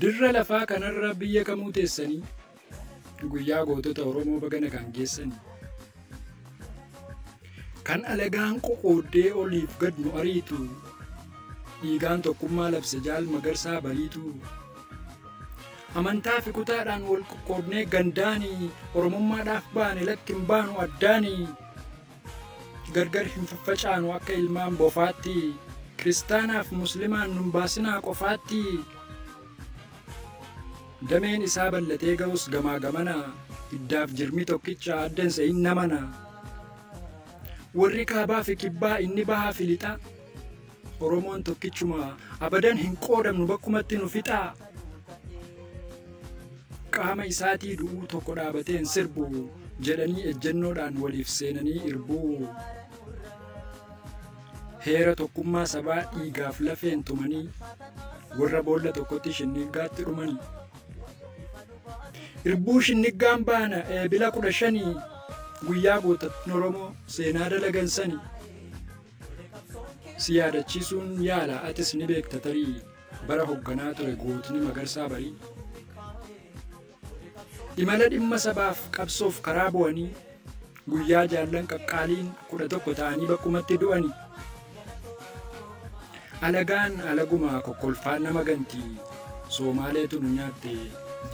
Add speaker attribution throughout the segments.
Speaker 1: Dirra lafaa kanarra biyya kamuu teessanii guyyaa gootota Oromoo bagana kan geessanii kan alagaan qoqooddee oliif gad nu ariitu dhiigaan tokkummaa labse jaal magarsaa bariitu amantaa fi kutaadhaan wal qoqqoodnee gandaanii oromummaadhaaf baane lakkin baanu addaanii gargar hin faffacaanu akka ilmaan bofaatti kiristaanaaf muslimaan nun baasinaa qofaatti dameen isaa ballatee ga'us gamaa gamana iddaaf jirmi tokkicha addansa hin namana warri kaabaa fi kibbaa inni bahaa fi lixaa Oromoon tokkichuma abadan hin qoodamnu bakkumatti nu fixaa qaama isaatii du'uu tokko dhaabateen sirbu jedhanii ejjennoodhaan waliif seenanii irbuu heera tokkummaa sabaa dhiigaaf lafeen tumanii warra boolla tokkotti shinnigaatti dhumanii irbuu shinnigaan baana eebila 15 guyyaa gootota Oromoo seenaa dalagansanii si yaadachiisuun yaala atis ni beekta tarii bara hoogganaa ture gootni Magarsaa Barii imala dhimma sabaaf qabsoof karaa bu'anii guyyaa jaallan qaqqaaliin 11 ta'anii bakkumatti du'anii alagaan alaguma kokkolfaan nama gantii Soomaaleetu nu nyaatte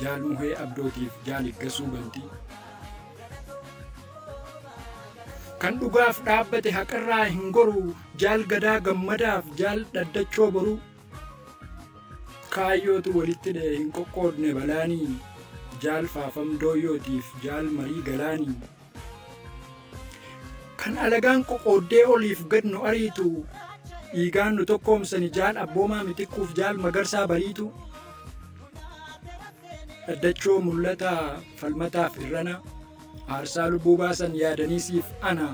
Speaker 1: jaal muhee abdootiif jaal iggasuu gantii kan dhugaaf dhaabbate haqarraa hin goru jaal gadaa gammadaaf jaal dhaddachoo boruu kaayyootu walitti dhee hin qoqqoodne balaanii jaal faafam dooyyootiif jaal marii galaanii kan alagaan qoqooddee oliif gad nu ariitu dhiigaan nu tokkoomsani jaal abboomaa mitiquuf jaal Magarsaa Bariitu dhaddachoo mul'ataa falmataaf irrana aarsaa lubbuu baasan yaadaniisiif ana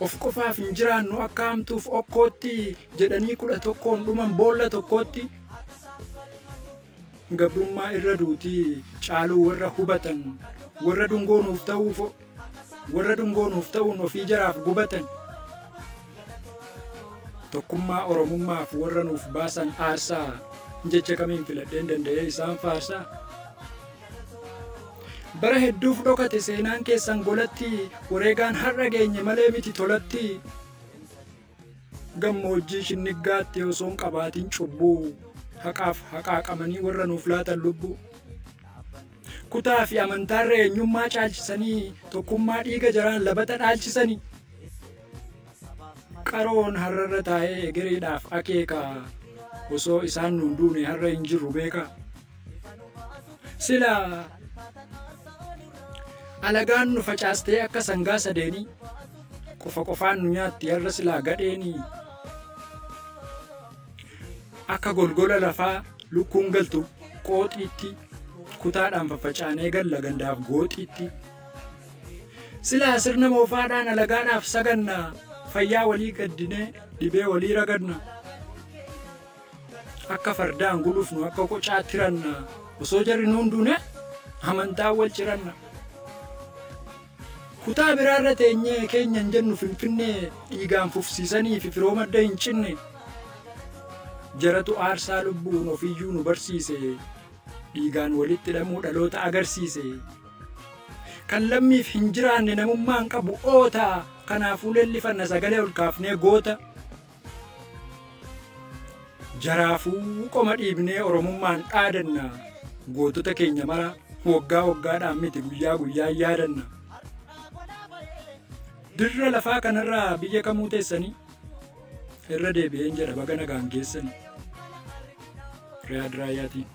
Speaker 1: of qofaaf hin jiraannu akka hamtuuf okkootti jedhanii 11 dhuman boolla tokkootti gabrummaa irra duutii caaluu warra hubatan warra dungoonuuf ta'uun ofii jaraaf gubatan tokkummaa oromummaaf warra nuuf baasan aarsaa jecha kamiin filadheen danda'ee isaan faarsaa bara hedduuf dhokate seenaan keessan golatti wareegaan har'a geenye malee miti tolatti gammoojjii shinnigaatti osoon qabaatiin cubbuu haqaaf haqaaqamanii warra nuuf laatan lubbuu kutaa fi amantaarra eenyummaa caalchisanii tokkummaa dhiiga jaraan labata dhaalchisanii qaroon har'arra taa'ee egereedhaaf akeeka osoo isaan nuun duune har'a hin jirru beeka sila alagaan nu facaastee akka sangaa sadeenii qofa qofaan nu nyaatti har'a silaa gadheenii akka golgola lafaa lukkuun galtu qooxiitti kutaadhaan faffacaanee galla gandaaf gooxiitti silaa sirna moofaadhaan alagaadhaaf saganna fayyaa walii gaddinee dhibee walii raganna akka fardaan gulufnu akka qocaa tiranna osoo jarri nuun duune amantaa wal ciranna kutaa biraarra teenyee keenyan jennu finfinnee dhiigaan fufsiisanii fi firoo madda hin cinne jaratu aarsaa lubbuun ofiyyuu nu barsiise dhiigaan walitti hidhamuu dhaloota agarsiise kan lammiif hin jiraanne namummaan qabu oota kanaafuu leellifanna sagalee ol kaafnee goota jaraafuu qoma dhiibnee oromummaan dhaadanna gootota keenya mara waggaa waggaadhaan miti guyyaa guyyaan yaadanna dirra lafaa kanarraa biyya kamuu teessanii irra deebi'een jedha baga nagaan geessanii Riyaad Raayaatiin.